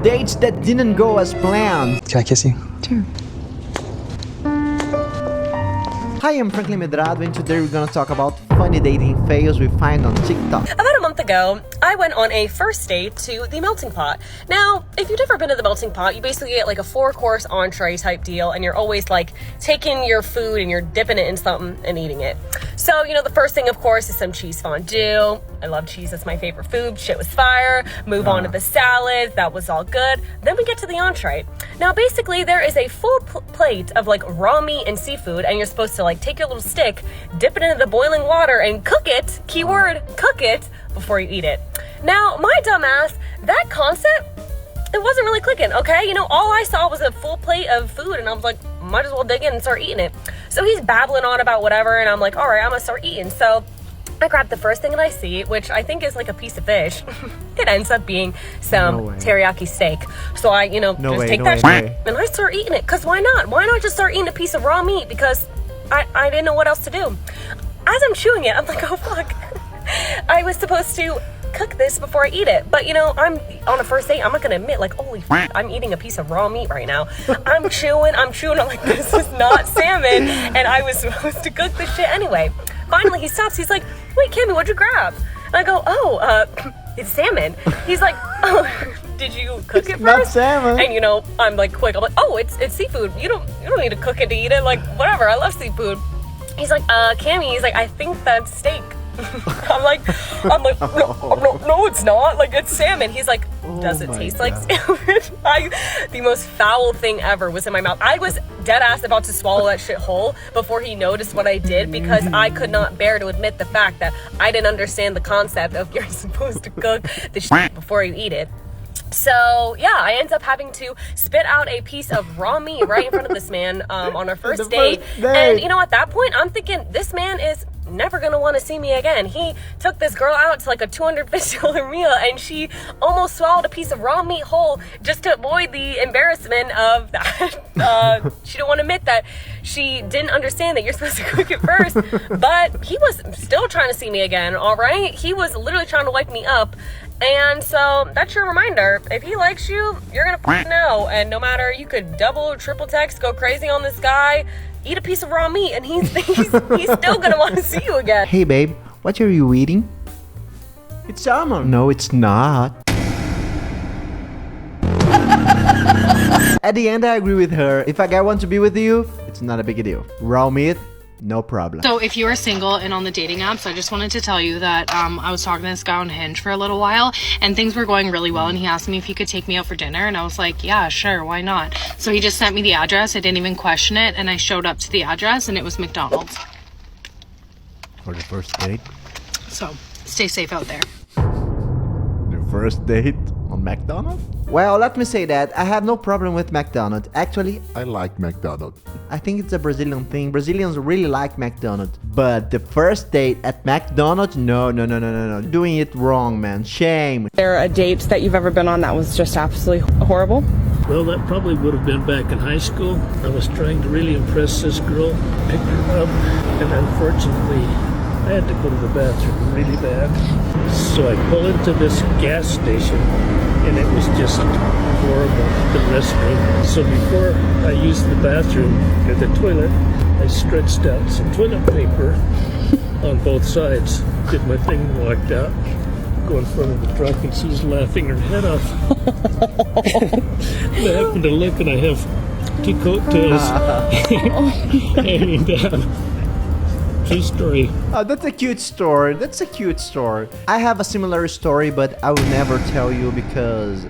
Dates that didn't go as planned. Can I kiss you? Sure. Hi, I'm Franklin Medrado, and today we're gonna talk about funny dating fails we find on TikTok. About a month ago, I went on a first date to the Melting Pot. Now, if you've never been to the Melting Pot, you basically get like a 4-course entree type deal, and you're always like taking your food and you're dipping it in something and eating it. So, the first thing, of course, is some cheese fondue. I love cheese, that's my favorite food. Shit was fire. Move on to the salad, that was all good. Then we get to the entree. Now, basically, there is a full plate of like raw meat and seafood, and you're supposed to like take your little stick, dip it into the boiling water, and cook it, keyword, cook it, before you eat it. Now, my dumb ass, that concept, it wasn't really clicking, okay? All I saw was a full plate of food, and I was like, might as well dig in and start eating it. So he's babbling on about whatever, and I'm like, all right, I'm gonna start eating. So I grab the first thing that I see, which I think is like a piece of fish. It ends up being some teriyaki steak. So I, take that shit and I start eating it. Cause why not? Why not just start eating a piece of raw meat? Because I didn't know what else to do. As I'm chewing it, I'm like, oh fuck. I was supposed to cook this before I eat it. But I'm on a first date, I'm not gonna admit like, holy fuck, I'm eating a piece of raw meat right now. I'm chewing, I'm like, this is not salmon. And I was supposed to cook this shit anyway. Finally, he stops. He's like, wait, Cammy, what'd you grab? And I go, it's salmon. He's like, oh, did you cook it first? Not salmon. And I'm like quick. I'm like, oh, it's seafood. You don't need to cook it to eat it. Like, whatever. I love seafood. He's like, Cammy. He's like, I think that's steak. I'm like, no, it's not. Like, it's salmon. He's like, does it taste like salmon? The most foul thing ever was in my mouth. I was dead ass about to swallow that shit whole before he noticed what I did, because I could not bear to admit the fact that I didn't understand the concept of you're supposed to cook the shit before you eat it. So yeah, I end up having to spit out a piece of raw meat right in front of this man on our first date. And at that point, I'm thinking this man is never gonna want to see me again. He took this girl out to like a $250 meal, and she almost swallowed a piece of raw meat whole just to avoid the embarrassment of that. She didn't want to admit that she didn't understand that you're supposed to cook it first, but he was still trying to see me again. All right, he was literally trying to wipe me up. And so that's your reminder. If he likes you, you're gonna f***ing know. And no matter, you could double or triple text, go crazy on this guy, eat a piece of raw meat, and he's still gonna want to see you again. Hey babe, what are you eating? It's salmon. No, it's not. At the end, I agree with her. If a guy wants to be with you, it's not a big deal. Raw meat, no problem. So if you are single and on the dating apps, I just wanted to tell you that I was talking to this guy on Hinge for a little while, and things were going really well, and he asked me if he could take me out for dinner, and I was like, yeah, sure, why not? So he just sent me the address. I didn't even question it, and I showed up to the address, and it was McDonald's. For the first date? So stay safe out there. The first date on McDonald's? Well, let me say that I have no problem with McDonald's. Actually, I like McDonald's. I think it's a Brazilian thing. Brazilians really like McDonald's. But the first date at McDonald's, no. Doing it wrong, man. Shame. There are dates that you've ever been on that was just absolutely horrible? Well, that probably would have been back in high school. I was trying to really impress this girl, picked her up, and unfortunately, I had to go to the bathroom really bad. So I pull into this gas station, and it was just horrible, the restroom. So before I used the bathroom or the toilet, I stretched out some toilet paper on both sides, did my thing, and walked out. Go in front of the truck, and she's laughing her head off. I happen to look, and I have 2 coattails hanging down. True story. Oh, that's a cute story. I have a similar story, but I will never tell you because...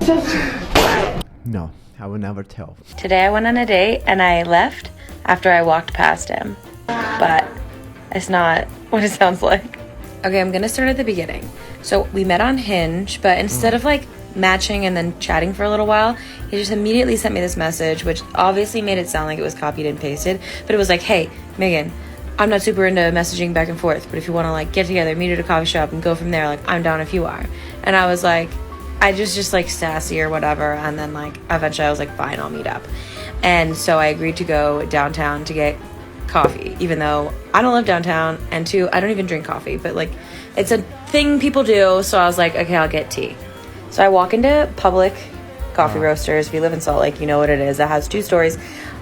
No, I will never tell. Today I went on a date and I left after I walked past him. But it's not what it sounds like. Okay, I'm gonna start at the beginning. So we met on Hinge, but instead of like matching and then chatting for a little while, he just immediately sent me this message, which obviously made it sound like it was copied and pasted. But it was like, hey, Megan, I'm not super into messaging back and forth, but if you want to like get together, meet at a coffee shop and go from there, like I'm down if you are. And I was like, I just like sassy or whatever. And then like eventually I was like, fine, I'll meet up. And so I agreed to go downtown to get coffee, even though I don't live downtown, and 2, I don't even drink coffee, but like it's a thing people do. So I was like, okay, I'll get tea. So I walk into Public coffee roasters. If you live in Salt Lake, you know what it is. It has 2 stories.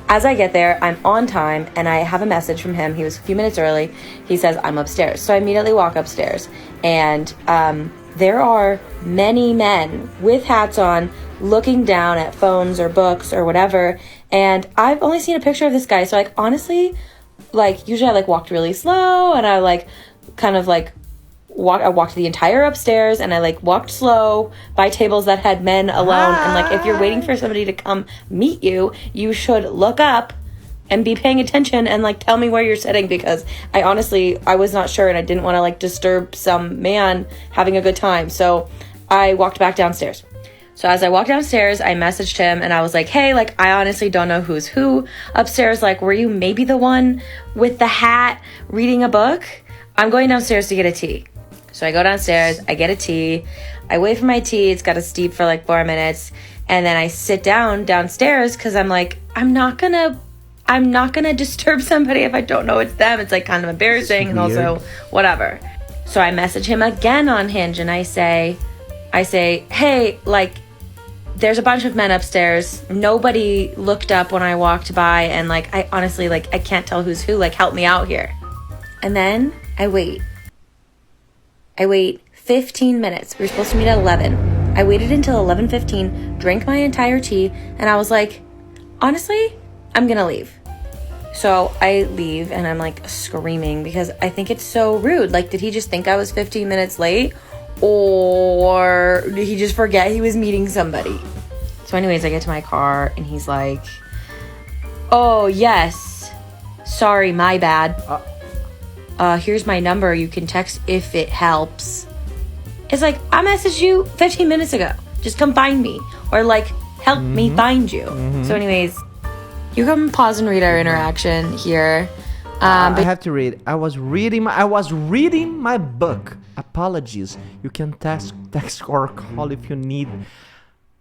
As I get there, I'm on time, and I have a message from him. He was a few minutes early. He says, I'm upstairs. So I immediately walk upstairs, and there are many men with hats on looking down at phones or books or whatever, and I've only seen a picture of this guy. So, like, honestly, like, usually I, like, walked really slow, and I, like, kind of, like, I walked the entire upstairs, and I, like, walked slow by tables that had men alone. And, like, if you're waiting for somebody to come meet you, you should look up and be paying attention and, like, tell me where you're sitting, because I was not sure, and I didn't want to, like, disturb some man having a good time. So I walked back downstairs. So as I walked downstairs, I messaged him, and I was like, hey, like, I honestly don't know who's who upstairs. Like, were you maybe the one with the hat reading a book? I'm going downstairs to get a tea. So I go downstairs, I get a tea, I wait for my tea, it's got to steep for like 4 minutes, and then I sit downstairs because I'm like, I'm not gonna disturb somebody if I don't know it's them. It's like kind of embarrassing, and also whatever. So I message him again on Hinge, and I say, hey, like, there's a bunch of men upstairs. Nobody looked up when I walked by, and like, I honestly, like, I can't tell who's who. Like, help me out here. And then I wait 15 minutes. We were supposed to meet at 11. I waited until 11:15, drank my entire tea, and I was like, honestly, I'm gonna leave. So I leave, and I'm like screaming because I think it's so rude. Like, did he just think I was 15 minutes late? Or did he just forget he was meeting somebody? So anyways, I get to my car, and he's like, oh, yes. Sorry, my bad. Here's my number. You can text if it helps. It's like, I messaged you 15 minutes ago. Just come find me. Or like, help me find you. So anyways, you can pause and read our interaction here. I have to read. I was reading my book. Apologies. You can text or call if you need.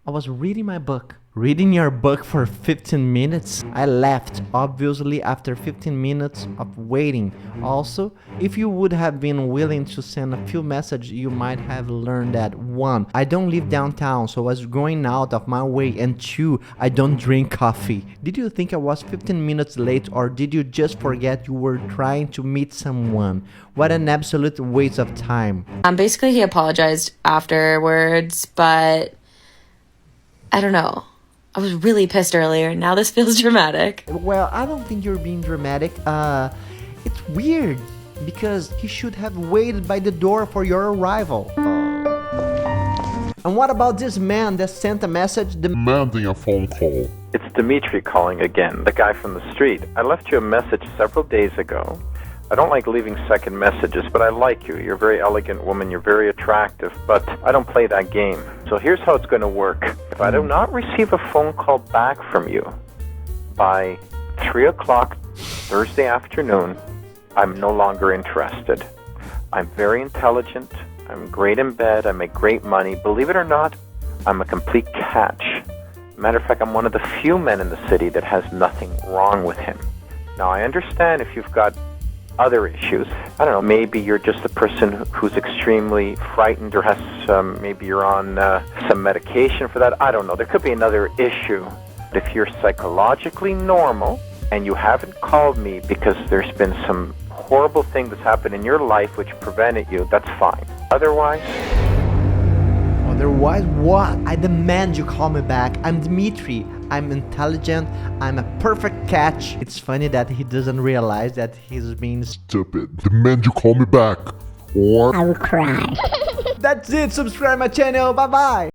I was reading my book. Reading your book for 15 minutes. I left, obviously, after 15 minutes of waiting. Also, if you would have been willing to send a few messages, you might have learned that 1, I don't live downtown, so I was going out of my way, and 2, I don't drink coffee. Did you think I was 15 minutes late, or did you just forget you were trying to meet someone? What an absolute waste of time. Basically, he apologized afterwards, but I don't know. I was really pissed earlier. Now this feels dramatic. Well, I don't think you're being dramatic. It's weird because he should have waited by the door for your arrival. And what about this man that sent a message demanding a phone call? It's Dimitri calling again, the guy from the street. I left you a message several days ago. I don't like leaving second messages, but I like you. You're a very elegant woman. You're very attractive, but I don't play that game. So here's how it's going to work. If I do not receive a phone call back from you by 3 o'clock Thursday afternoon, I'm no longer interested. I'm very intelligent. I'm great in bed. I make great money. Believe it or not, I'm a complete catch. Matter of fact, I'm one of the few men in the city that has nothing wrong with him. Now, I understand if you've got other issues. I don't know, maybe you're just a person who's extremely frightened, or has maybe you're on some medication for that. I don't know. There could be another issue. But if you're psychologically normal and you haven't called me because there's been some horrible thing that's happened in your life which prevented you, that's fine. Otherwise what? I demand you call me back. I'm Dimitri. I'm intelligent. I'm a perfect catch. It's funny that he doesn't realize that he's being Stupid. Demand you call me back, or I will cry. That's it. Subscribe my channel. Bye bye.